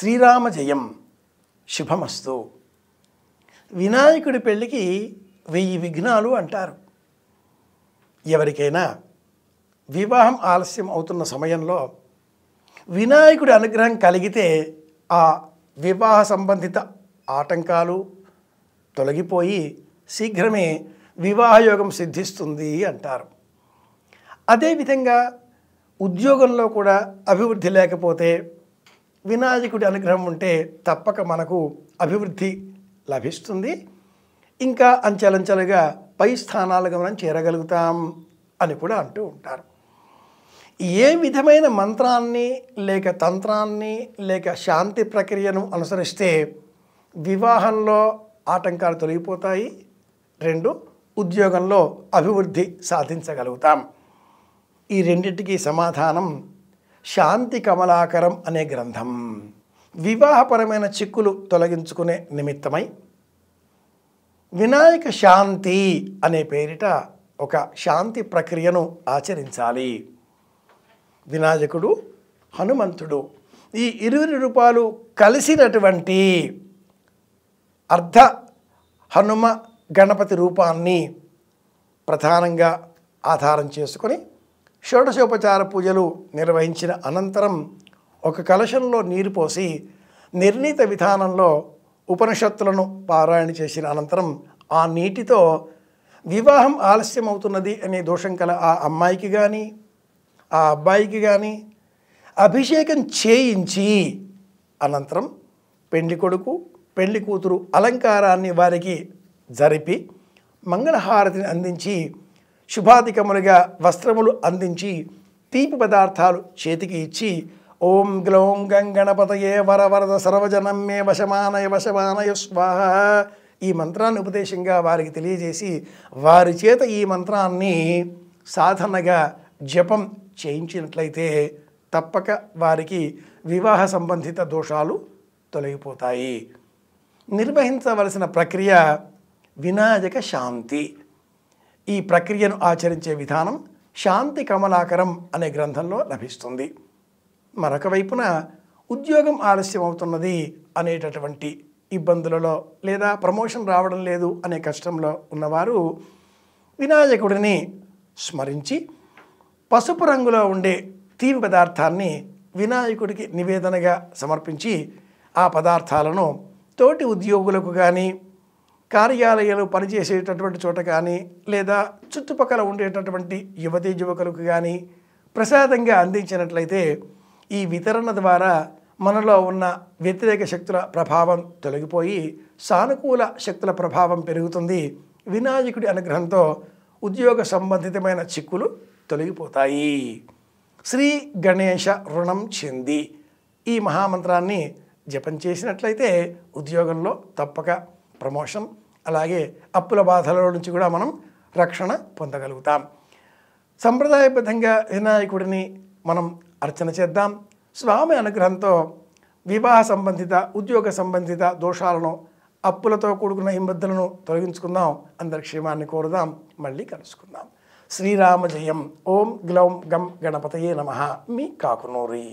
శ్రీరామ జయం శుభమస్తు. వినాయకుడి పెళ్ళికి 1000 విఘ్నాలు అంటారు. ఎవరికైనా వివాహం ఆలస్యం అవుతున్న సమయంలో వినాయకుడి అనుగ్రహం కలిగితే ఆ వివాహ సంబంధిత ఆటంకాలు తొలగిపోయి శీఘ్రమే వివాహయోగం సిద్ధిస్తుంది అంటారు. అదేవిధంగా ఉద్యోగంలో కూడా అభివృద్ధి లేకపోతే వినాయకుడి అనుగ్రహం ఉంటే తప్పక మనకు అభివృద్ధి లభిస్తుంది. ఇంకా అంచెలంచెలుగా పై స్థానాలుగా మనం చేరగలుగుతాం అని కూడా అంటూ ఉంటారు. ఏ విధమైన మంత్రాన్ని లేక తంత్రాన్ని లేక శాంతి ప్రక్రియను అనుసరిస్తే వివాహంలో ఆటంకాలు తొలగిపోతాయి, 2 ఉద్యోగంలో అభివృద్ధి సాధించగలుగుతాం. ఈ రెండింటికి సమాధానం శాంతి కమలాకరం అనే గ్రంథం. వివాహపరమైన చిక్కులు తొలగించుకునే నిమిత్తమై వినాయక శాంతి అనే పేరిట ఒక శాంతి ప్రక్రియను ఆచరించాలి. వినాయకుడు, హనుమంతుడు ఈ 20 రూపాయలు కలిసినటువంటి అర్ధ హనుమ గణపతి రూపాన్ని ప్రధానంగా ఆధారం చేసుకొని షోడశోపచార పూజలు నిర్వహించిన అనంతరం ఒక కలశంలో నీరు పోసి నిర్ణీత విధానంలో ఉపనిషత్తులను పారాయణ చేసిన అనంతరం ఆ నీటితో వివాహం ఆలస్యం అవుతున్నది అనే దోషం కల ఆ అమ్మాయికి కానీ ఆ అబ్బాయికి కానీ అభిషేకం చేయించి అనంతరం పెళ్లి కొడుకు పెళ్లి కూతురు అలంకారాన్ని వారికి జరిపి మంగళహారతిని అందించి శుభాధికములుగా వస్త్రములు అందించి తీపి పదార్థాలు చేతికి ఇచ్చి ఓం గ్లౌం గంగణపతయే వరవరద సర్వజనం మే వశమానయ స్వాహ ఈ మంత్రాన్ని ఉపదేశంగా వారికి తెలియజేసి వారి చేత ఈ మంత్రాన్ని సాధనగా జపం చేయించినట్లయితే తప్పక వారికి వివాహ సంబంధిత దోషాలు తొలగిపోతాయి. నిర్వహించవలసిన ప్రక్రియ వినాయక శాంతి. ఈ ప్రక్రియను ఆచరించే విధానం శాంతి కమలాకరం అనే గ్రంథంలో లభిస్తుంది. మరొక వైపున ఉద్యోగం ఆలస్యం అవుతున్నది అనేటటువంటి ఇబ్బందులలో లేదా ప్రమోషన్ రావడం లేదు అనే కష్టంలో ఉన్నవారు వినాయకుడిని స్మరించి పసుపు రంగులో ఉండే తీపి పదార్థాన్ని వినాయకుడికి నివేదనగా సమర్పించి ఆ పదార్థాలను తోటి ఉద్యోగులకు కానీ కార్యాలయాలు పనిచేసేటటువంటి చోట కానీ లేదా చుట్టుపక్కల ఉండేటటువంటి యువతీ యువకులకు కానీ ప్రసాదంగా అందించినట్లయితే ఈ వితరణ ద్వారా మనలో ఉన్న వ్యతిరేక శక్తుల ప్రభావం తొలగిపోయి సానుకూల శక్తుల ప్రభావం పెరుగుతుంది. వినాయకుడి అనుగ్రహంతో ఉద్యోగ సంబంధితమైన చిక్కులు తొలగిపోతాయి. శ్రీ గణేశ రుణం చెంది ఈ మహామంత్రాన్ని జపం చేసినట్లయితే ఉద్యోగంలో తప్పక ప్రమోషన్, అలాగే అప్పుల బాధల నుంచి కూడా మనం రక్షణ పొందగలుగుతాం. సంప్రదాయబద్ధంగా వినాయకుడిని మనం అర్చన చేద్దాం. స్వామి అనుగ్రహంతో వివాహ సంబంధిత ఉద్యోగ సంబంధిత దోషాలను అప్పులతో కూడుకున్న ఇబ్బందులను తొలగించుకుందాం. అందరి క్షేమాన్ని కోరుదాం. మళ్ళీ కలుసుకుందాం. శ్రీరామ జయం. ఓం గ్లౌం గం గణపతయే నమః. మీ కాకునూరి.